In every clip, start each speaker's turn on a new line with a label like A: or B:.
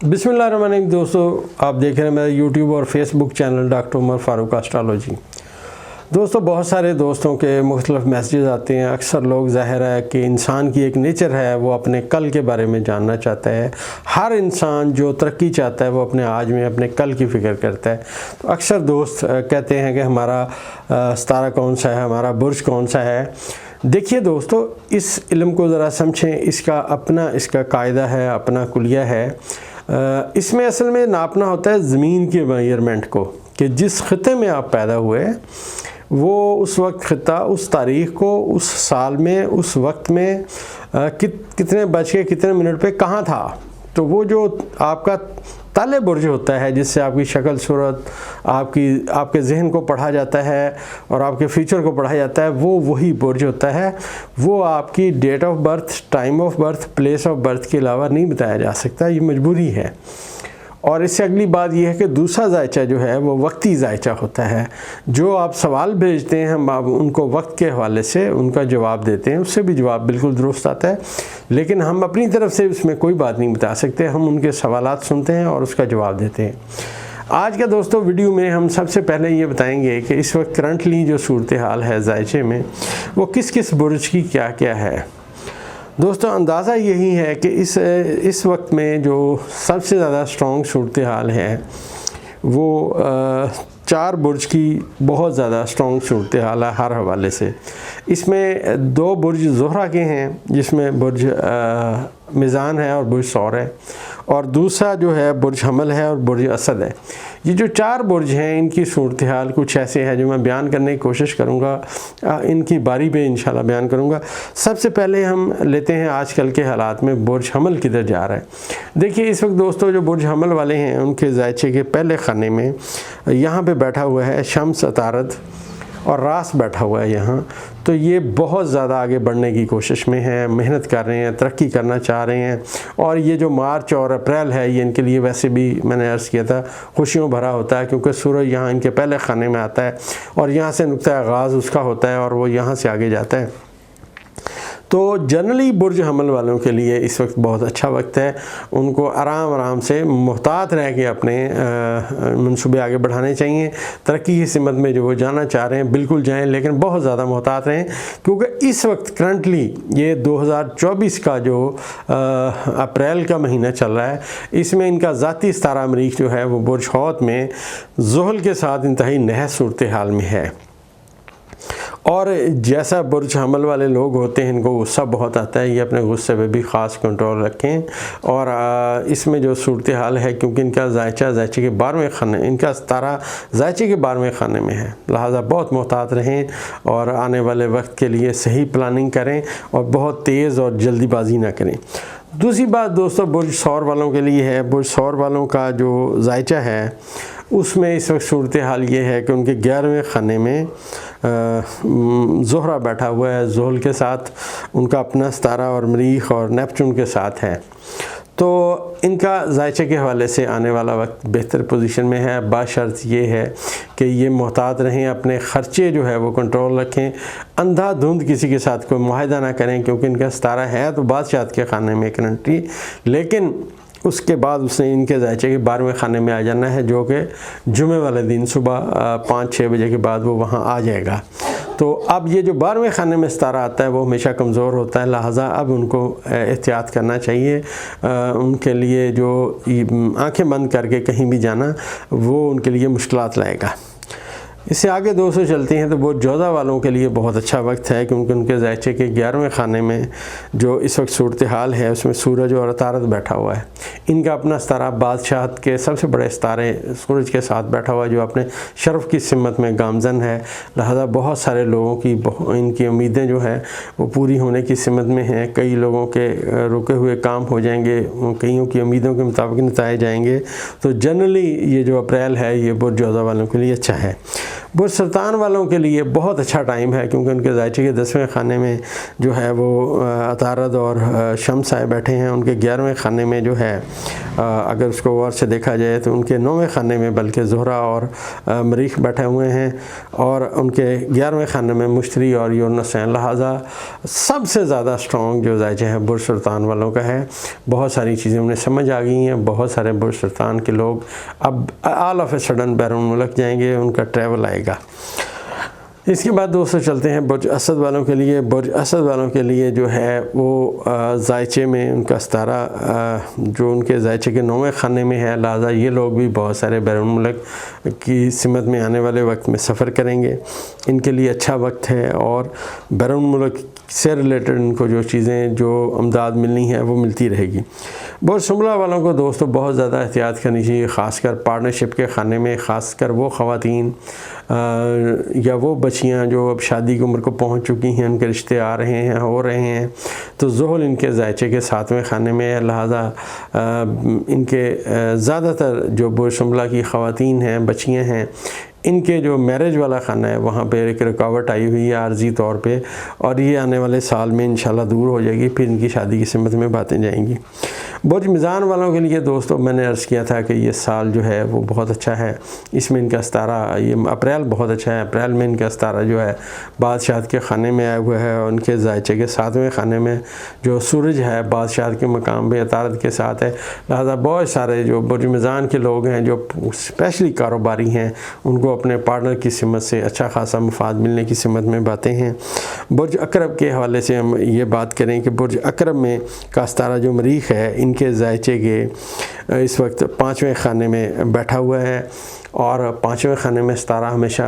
A: बिस्मिल्लाहिर्रहमानिर्रहीम। दोस्तों, आप देख रहे हैं मेरा यूट्यूब और Facebook channel doctor Umar Farooq astrology. दोस्तों, बहुत सारे दोस्तों के मुख्तलिफ मैसेजेस आते हैं। अक्सर लोग, ज़ाहिर है कि इंसान की एक नेचर है, वो अपने कल के बारे में जानना चाहता है। हर इंसान जो तरक्की चाहता है वो अपने आज में अपने कल की फ़िक्र करता है। तो अक्सर दोस्त कहते हैं कि हमारा सितारा कौन सा है, हमारा बुर्ज कौन सा है। देखिए दोस्तों, इस इल्म को ज़रा समझें। इसका कायदा है, अपना कुलिया है। इसमें असल में नापना होता है ज़मीन के मेजरमेंट को, कि जिस ख़िते में आप पैदा हुए वो उस वक्त ख़िता उस तारीख़ को, उस साल में, उस वक्त में कितने बज के कितने मिनट पे कहाँ था। तो वो जो आपका ताले बुर्ज होता है, जिससे आपकी शक्ल सूरत, आपके जहन को पढ़ा जाता है और आपके फ्यूचर को पढ़ा जाता है, वो वही बुर्ज होता है। वो आपकी date of birth, time of birth, place of birth के अलावा नहीं बताया जा सकता। ये मजबूरी है। और इससे अगली बात यह है कि दूसरा जायचा जो है वो वक्ती जायचा होता है। जो आप सवाल भेजते हैं, हम आप उनको वक्त के हवाले से उनका जवाब देते हैं, उससे भी जवाब बिल्कुल दुरुस्त आता है। लेकिन हम अपनी तरफ से उसमें कोई बात नहीं बता सकते। हम उनके सवालात सुनते हैं और उसका जवाब देते हैं। आज का दोस्तों वीडियो में हम सबसे पहले ये बताएंगे कि इस वक्त करंटली जो सूरत हाल है जायचे में, वो किस किस बुर्ज की क्या क्या है। दोस्तों, अंदाज़ा यही है कि इस वक्त में जो सबसे ज़्यादा स्ट्रॉन्ग सूरत हाल है वो 4 बुर्ज की बहुत ज़्यादा स्ट्रॉन्ग सूरत हाल है हर हवाले से। इसमें 2 बुर्ज ज़ोहरा के हैं, जिसमें बुर्ज मिज़ान है और बुर्ज सौर है, और दूसरा जो है बुर्ज हमल है और बुर्ज असद है। ये जो 4 बुर्ज हैं, इनकी सूरत हाल कुछ ऐसे है जो मैं बयान करने की कोशिश करूँगा। इनकी बारी पे इंशाल्लाह बयान करूँगा। सबसे पहले हम लेते हैं आजकल के हालात में बुर्ज हमल किधर जा रहा है। देखिए, इस वक्त दोस्तों जो बुर्ज हमल वाले हैं, उनके जायचे के पहले खाने में यहाँ पे बैठा हुआ है शम्स, अतारद और रास बैठा हुआ है यहाँ। तो ये बहुत ज़्यादा आगे बढ़ने की कोशिश में हैं, मेहनत कर रहे हैं, तरक्की करना चाह रहे हैं। और ये जो मार्च और अप्रैल है, ये इनके लिए वैसे भी मैंने अर्ज़ किया था खुशियों भरा होता है, क्योंकि सूरज यहाँ इनके पहले खाने में आता है और यहाँ से नुक्ता आगाज़ उसका होता है और वो यहाँ से आगे जाता है। तो जनरली बुर्ज हमल वालों के लिए इस वक्त बहुत अच्छा वक्त है। उनको आराम आराम से मुहतात रह के अपने मंसूबे आगे बढ़ाने चाहिए। तरक्की की सिमत में जो वो जाना चाह रहे हैं बिल्कुल जाएं, लेकिन बहुत ज़्यादा मुहतात रहें, क्योंकि इस वक्त करंटली ये 2024 का जो अप्रैल का महीना चल रहा है, इसमें इनका ज़ाती सितारा मरीख जो है वो बुर्ज हौत में ज़ुहल के साथ इंतहाई नहस सूरत हाल में है। और जैसा बुर्ज हमल वाले लोग होते हैं, इनको गुस्सा बहुत आता है। ये अपने गुस्से पे भी ख़ास कंट्रोल रखें। और इसमें जो सूरत हाल है, क्योंकि इनका जायचे के 12वें खाने, इनका सितारा जायचे के 12वें खाने में है, लिहाजा बहुत मोहतात रहें और आने वाले वक्त के लिए सही प्लानिंग करें और बहुत तेज़ और जल्दीबाजी ना करें। दूसरी बात दोस्तों, बुर्ज सौर वालों के लिए है। बुर्ज सौर वालों का जो जायचा है, उसमें इस वक्त सूरत हाल ये है कि उनके 11वें खाने में ज़ोहरा बैठा हुआ है, ज़ुहल के साथ उनका अपना सितारा और मरीख और नेपच्यून के साथ है। तो इनका जायचे के हवाले से आने वाला वक्त बेहतर पोजीशन में है। बाशर्त ये है कि ये मोहतात रहें, अपने ख़र्चे जो है वो कंट्रोल रखें, अंधाधुंध किसी के साथ कोई मुआहदा ना करें, क्योंकि इनका सितारा है तो बादशाह के खाने में करंटली, लेकिन उसके बाद उसने इनके जायचे के 12वें खाने में आ जाना है, जो कि जुमे वाले दिन सुबह 5-6 बजे के बाद वो वहाँ आ जाएगा। तो अब ये जो 12वें खाने में सितारा आता है वो हमेशा कमज़ोर होता है, लिहाजा अब उनको एहतियात करना चाहिए। उनके लिए जो आंखें बंद करके कहीं भी जाना, वो उनके लिए मुश्किलात लाएगा। इससे आगे दोस्तों चलते हैं तो वो जोधा वालों के लिए बहुत अच्छा वक्त है, क्योंकि उनके जायचे के 11वें खाने में जो इस वक्त सूरत हाल है, उसमें सूरज और अतारद बैठा हुआ है। इनका अपना सितारा बादशाह के सबसे बड़े सितारे सूरज के साथ बैठा हुआ है, जो अपने शर्फ़ की सिमत में गामजन है। लिहाजा बहुत सारे लोगों की इनकी उम्मीदें जो है वो पूरी होने की सिमत में हैं। कई लोगों के रुके हुए काम हो जाएंगे, कईयों की उम्मीदों के मुताबिक निताए जाएंगे। तो जनरली ये जो अप्रैल है, ये बुर्ज जोधा वालों के लिए अच्छा है। बुर्ज सरतान वालों के लिए बहुत अच्छा टाइम है, क्योंकि उनके जायचे के 10वें खाने में जो है वो अतारद और शम्स आए बैठे हैं। उनके 11वें खाने में जो है अगर उसको गौर से देखा जाए तो उनके 9वें खाने में बल्कि ज़ोहरा और मरीख बैठे हुए हैं, और उनके 11वें खाने में मुश्तरी और यूरनस हैं। लिहाजा सबसे ज़्यादा स्ट्रॉन्ग जो जायचे है बुर्ज सरतान वालों का है। बहुत सारी चीज़ें उन्हें समझ आ गई हैं। बहुत सारे बुर्ज सरतान के लोग अब ऑल ऑफ ए सडन बैरून मुल्क जाएंगे, उनका ट्रैवल आएगा। इसके बाद दोस्तों चलते हैं बुर्ज असद वालों के लिए। बुर्ज असद वालों के लिए जो है वो जायचे में उनका सितारा जो उनके जायचे के 9वें खाने में है, लिहाजा ये लोग भी बहुत सारे बैरून मुल्क की सिमत में आने वाले वक्त में सफ़र करेंगे। इनके लिए अच्छा वक्त है, और बैरून मुल्क से रिलेटेड इनको जो चीज़ें जो अमदाद मिलनी है वो मिलती रहेगी। बुर्ज शुमला वालों को दोस्तों बहुत ज़्यादा एहतियात करनी चाहिए, ख़ासकर पार्टनरशिप के खाने में, ख़ासकर वो ख़वातीन या वो बच्चियाँ जो अब शादी की उम्र को पहुँच चुकी हैं, उनके रिश्ते आ रहे हैं, हो रहे हैं, तो ज़ुहल इनके जायचे के 7वें खाने में है। लिहाजा इनके ज़्यादातर जो बुर्ज शुमला की ख़वातीन हैं, बच्चियाँ हैं, इनके जो मैरिज वाला खाना है वहाँ पे एक रुकावट आई हुई है आर्जी तौर पे, और ये आने वाले साल में इंशाल्लाह दूर हो जाएगी, फिर इनकी शादी की सिमत में बातें जाएंगी। बुर्ज मिज़ान वालों के लिए दोस्तों मैंने अर्ज़ किया था कि ये साल जो है वो बहुत अच्छा है। इसमें इनका सितारा, ये अप्रैल बहुत अच्छा है। अप्रैल में इनका सितारा जो है बादशाह के खाने में आया हुआ है, और उनके जायचे के 7वें खाने में जो सूरज है बादशाह के मकाम पे अतारत के साथ है। लिहाजा बहुत सारे जो बुर्ज मिज़ान के लोग हैं जो स्पेशली कारोबारी हैं, उनको अपने पार्टनर की सिमत से अच्छा खासा मुफाद मिलने की सिमत में बातें हैं। बुर्ज अकरब के हवाले से हम ये बात करें कि बुर्ज अकरब में का सितारा जो मरीख है, इनके जायचे के इस वक्त 5वें खाने में बैठा हुआ है, और 5वें खाने में सितारा हमेशा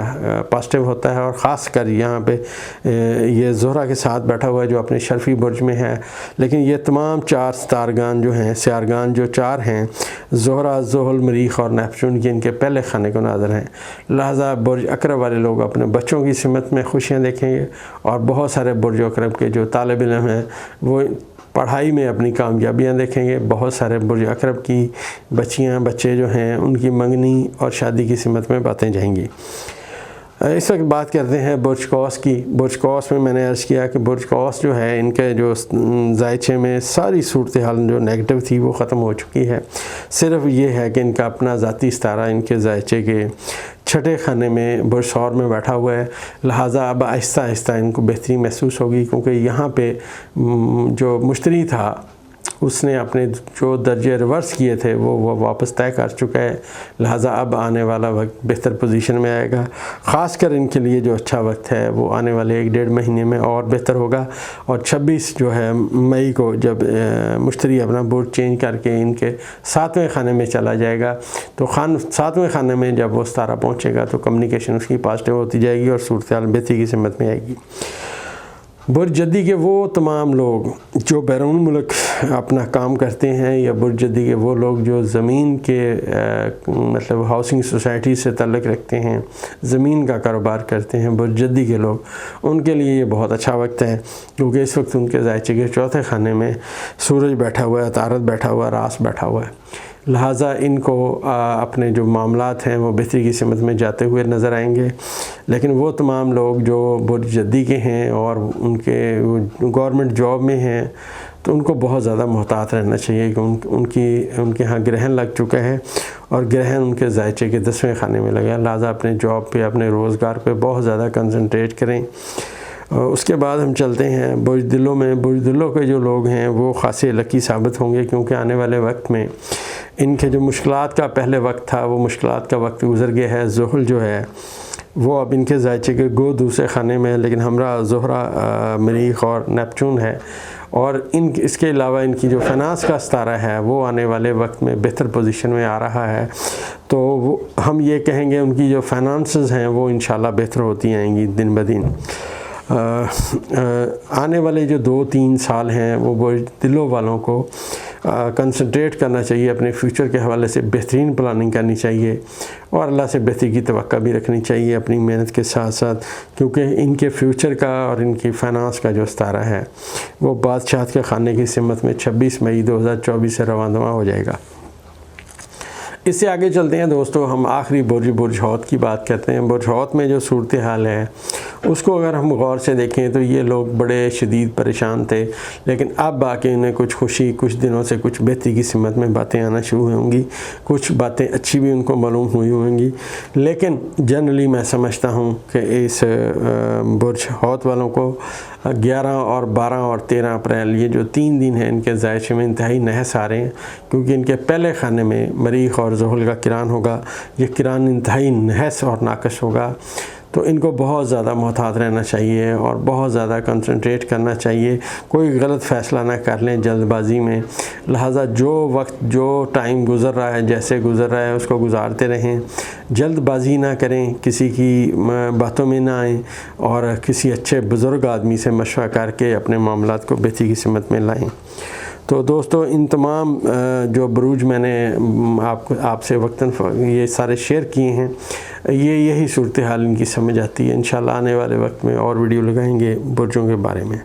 A: पॉजिटिव होता है, और ख़ास कर यहाँ पे ये ज़ोहरा के साथ बैठा हुआ है जो अपने शर्फी बुर्ज में है। लेकिन ये तमाम 4 सितारगान जो हैं, सियारगान जो 4 हैं, ज़ोहरा, ज़ुहल, मरीख और नेपचून के इनके पहले खाने को नाज़र हैं। लिहाजा बुर्ज अकरब वाले लोग अपने बच्चों की सिमत में खुशियाँ देखेंगे, और बहुत सारे बुर्ज अकरब के जो तालिब इल्म हैं वो पढ़ाई में अपनी कामयाबियाँ देखेंगे। बहुत सारे बुर्ज अकरब की बच्चियाँ, बच्चे जो हैं, उनकी मंगनी और शादी की सिमत में बातें जाएंगी। इस वक्त बात करते हैं बुर्ज कौस की। बुर्ज कौस में मैंने अर्ज़ किया कि बुर्ज कौस जो है, इनके जो जायचे में सारी सूरत हाल जो नेगेटिव थी वो ख़त्म हो चुकी है। सिर्फ ये है कि इनका अपना ज़ाती सितारा इनके जायचे के 6ठे खाने में बुर्ज सौर में बैठा हुआ है। लिहाजा अब आहिस्ता आहिस्ता इनको बेहतरी महसूस होगी, क्योंकि यहाँ पे जो मुश्तरी था उसने अपने जो दर्जे रिवर्स किए थे वो वापस तय कर चुका है। लिहाजा अब आने वाला वक्त बेहतर पोजीशन में आएगा। ख़ासकर इनके लिए जो अच्छा वक्त है वो आने वाले 1-1.5 महीने में और बेहतर होगा, और 26 जो है मई को जब मुश्तरी अपना बुर्ज चेंज करके इनके 7वें खाने में चला जाएगा, तो 7वें खाने में जब वो सितारा पहुँचेगा तो कम्युनिकेशन उसकी पॉजिटिव होती जाएगी और सूरत हाल बेहतरी की सिमत में आएगी। बुर्ज जद्दी के वो तमाम लोग जो बैरून मुल्क अपना काम करते हैं, या बुर्ज जद्दी के वो लोग जो ज़मीन के मतलब हाउसिंग सोसाइटी से ताल्लुक़ रखते हैं, ज़मीन का कारोबार करते हैं, बुर्ज जद्दी के लोग, उनके लिए ये बहुत अच्छा वक्त है, क्योंकि इस वक्त उनके जायचे के 4थे खाने में सूरज बैठा हुआ है, तारत बैठा हुआ है, रास बैठा हुआ है। लिहाजा इनको अपने जो मामलात हैं वो बेहतरी की सिमत में जाते हुए नज़र आएंगे। लेकिन वो तमाम लोग जो बुर्ज जद्दी के हैं और उनके गवर्नमेंट जॉब में हैं, तो उनको बहुत ज़्यादा मोहतात रहना चाहिए कि उनके यहाँ ग्रहण लग चुका है, और ग्रहण उनके जायचे के 10वें खाने में लगा। लिहाजा अपने जॉब पे, अपने रोज़गार पे बहुत ज़्यादा कंसंट्रेट करें। उसके बाद हम चलते हैं बुर्जदिलों में। बुर्जदिलों के जो लोग हैं वो ख़ासे लकी साबित होंगे, क्योंकि आने वाले वक्त में इनके जो मुश्किलात का पहले वक्त था वो मुश्किलात का वक्त गुज़र गया है। ज़ुहल जो है वो अब इनके जायचे के दूसरे खाने में है, लेकिन हमरा ज़ोहरा, मरीख और नेपचून है, और इसके अलावा इनकी जो फाइनेंस का सितारा है वो आने वाले वक्त में बेहतर पोजीशन में आ रहा है। तो वो हम ये कहेंगे उनकी जो फाइनेंसेस हैं वो इंशाल्लाह बेहतर होती आएंगी दिन ब दिन। आने वाले जो 2-3 साल हैं वो बुर्जदिलों वालों को कंसंट्रेट करना चाहिए, अपने फ्यूचर के हवाले से बेहतरीन प्लानिंग करनी चाहिए, और अल्लाह से बेहतरी की तवक्का भी रखनी चाहिए अपनी मेहनत के साथ साथ, क्योंकि इनके फ्यूचर का और इनकी फाइनेंस का जो सितारा है वो बादशाह के खाने की सिमत में 26 मई 2024 से रवाना हो जाएगा। इससे आगे चलते हैं दोस्तों, हम आखिरी बुर्ज हौत की बात करते हैं। बुर्ज हौत में जो सूरत हाल है उसको अगर हम गौर से देखें तो ये लोग बड़े शदीद परेशान थे, लेकिन अब आके उन्हें कुछ खुशी, कुछ दिनों से कुछ बेहतरी की सिमत में बातें आना शुरू होंगी, कुछ बातें अच्छी भी उनको मालूम हुई होंगी। लेकिन जनरली मैं समझता हूँ कि इस बुर्ज हौत वालों को 11 और 12 और 13 अप्रैल ये जो 3 दिन हैं इनके ज़ायशे में इंतहाई नहस आ रहे हैं, क्योंकि इनके पहले खाने में मरीख और ज़ुहल का किरान होगा। ये किरान इंतहाई नहस और नाकश होगा, तो इनको बहुत ज़्यादा मोहतात रहना चाहिए और बहुत ज़्यादा कंसंट्रेट करना चाहिए, कोई गलत फ़ैसला ना कर लें जल्दबाजी में। लिहाजा जो वक्त, जो टाइम गुज़र रहा है, जैसे गुज़र रहा है उसको गुजारते रहें, जल्दबाजी ना करें, किसी की बातों में ना आएँ और किसी अच्छे बुज़ुर्ग आदमी से मशवरा करके अपने मामलात को बेहतरी की सिमत में लाएँ। तो दोस्तों, इन तमाम जो बुरूज मैंने आपसे वक्तन ये सारे शेयर किए हैं, यही सूरत हाल इनकी समझ आती है। इंशाल्लाह आने वाले वक्त में और वीडियो लगाएंगे बुर्जों के बारे में।